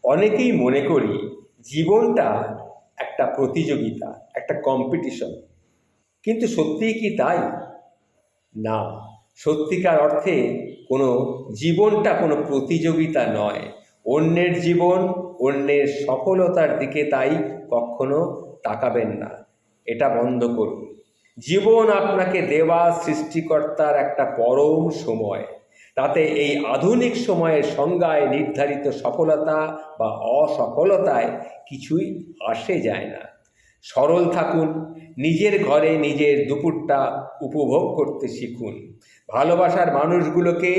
অনেকেই মনে করি জীবনটা একটা প্রতিযোগিতা, একটা কম্পিটিশন। কিন্তু সত্যিই কি তাই? না, সত্যিকার অর্থে কোনো জীবনটা কোনো প্রতিযোগিতা নয়। অন্যের জীবন, অন্যের সফলতার দিকে তাই কখনো তাকাবেন না। এটা বন্ধ করুন। জীবন আপনাকে দেওয়া সৃষ্টিকর্তার একটা পরম সময়। তাতে এই আধুনিক সময়ের সংজ্ঞায় নির্ধারিত সফলতা বা অসফলতায় কিছুই আসে যায় না। সরল থাকুন, নিজের ঘরে নিজের দুপুরটা উপভোগ করতে শিখুন, ভালোবাসার মানুষগুলোকে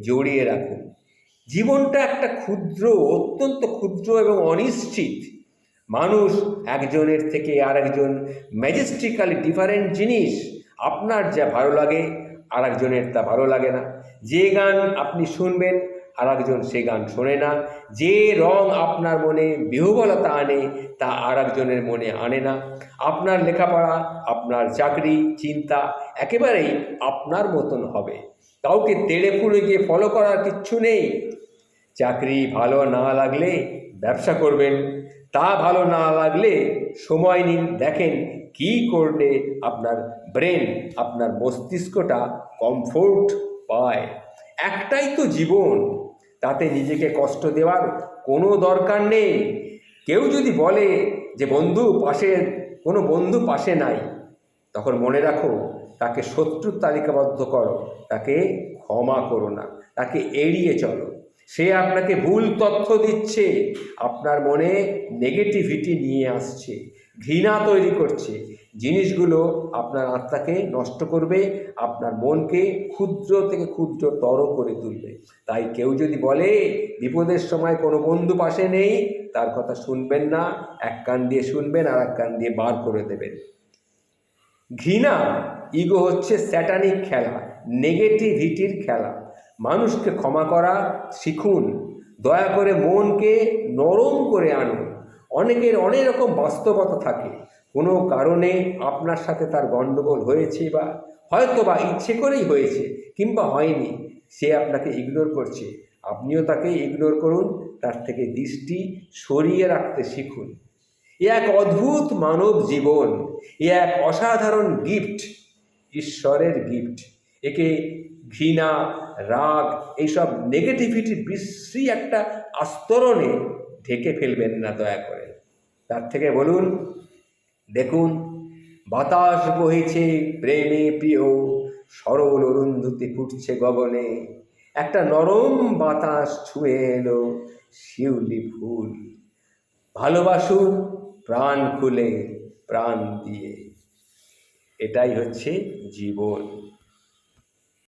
জড়িয়ে রাখুন। জীবনটা একটা ক্ষুদ্র, অত্যন্ত ক্ষুদ্র এবং অনিশ্চিত। মানুষ একজনের থেকে আরেকজন ম্যাজেস্টিক্যালি ডিফারেন্ট জিনিস। আপনার যা ভালো লাগে আরেকজনের তা ভালো লাগে না। যে গান আপনি শুনবেন আরেকজন সে গান শোনে না। যে রং আপনার মনে বিহ্বলতা আনে তা আরেকজনের মনে আনে না। আপনার লেখাপড়া, আপনার চাকরি, চিন্তা একেবারেই আপনার মতন হবে। কাউকে তেড়ে ফুড়ে গিয়ে ফলো করার কিচ্ছু নেই। চাকরি ভালো না লাগলে ব্যবসা করবেন, তা ভালো না লাগলে সময় নিন, দেখেন কি করলে আপনার ব্রেন, আপনার মস্তিষ্কটা কমফোর্ট পায়। একটাই তো জীবন, তাতে নিজেকে কষ্ট দেওয়ার কোনো দরকার নেই। কেউ যদি বলে যে কোনো বন্ধু পাশে নাই, তখন মনে রাখো তাকে শত্রুর তালিকাবদ্ধ করো, তাকে ক্ষমা করো না, তাকে এড়িয়ে চলো। সে আপনাকে ভুল তথ্য দিচ্ছে, আপনার মনে নেগেটিভিটি নিয়ে আসছে, ঘৃণা তৈরি করছে। জিনিসগুলো আপনার আত্মাকে নষ্ট করবে, আপনার মনকে ক্ষুদ্র থেকে ক্ষুদ্রতর করে তুলবে। তাই কেউ যদি বলে বিপদের সময় কোনো বন্ধু পাশে নেই, তার কথা শুনবেন না। এক কান দিয়ে শুনবেন আর এক কান দিয়ে বার করে দেবেন। ঘৃণা, ইগো হচ্ছে স্যাটানিক খেলা, নেগেটিভিটির খেলা। মানুষকে ক্ষমা করা শিখুন, দয়া করে মনকে নরম করে আনুন। অনেকের অনেক রকম বাস্তবতা থাকে, কোনো কারণে আপনার সাথে তার গণ্ডগোল হয়েছে, বা হয়তো বা ইচ্ছে করেই হয়েছে কিংবা হয়নি, সে আপনাকে ইগনোর করছে, আপনিও তাকে ইগনোর করুন, তার থেকে দৃষ্টি সরিয়ে রাখতে শিখুন। এ এক অদ্ভুত মানব জীবন, এ এক অসাধারণ গিফট, ঈশ্বরের গিফট। একে ঘৃণা, রাগ, এইসব নেগেটিভিটির বিশ্রী একটা আস্তরণে ঢেকে ফেলবেন না দয়া করে। তার থেকে বলুন, দেখুন বাতাস বহিছে প্রেমে প্রিয়, সরল অরুন্ধতি ফুটছে গগনে, একটা নরম বাতাস ছুঁয়ে এলো শিউলি ফুল। ভালোবাসুন প্রাণ খুলে, প্রাণ দিয়ে। এটাই হচ্ছে জীবন।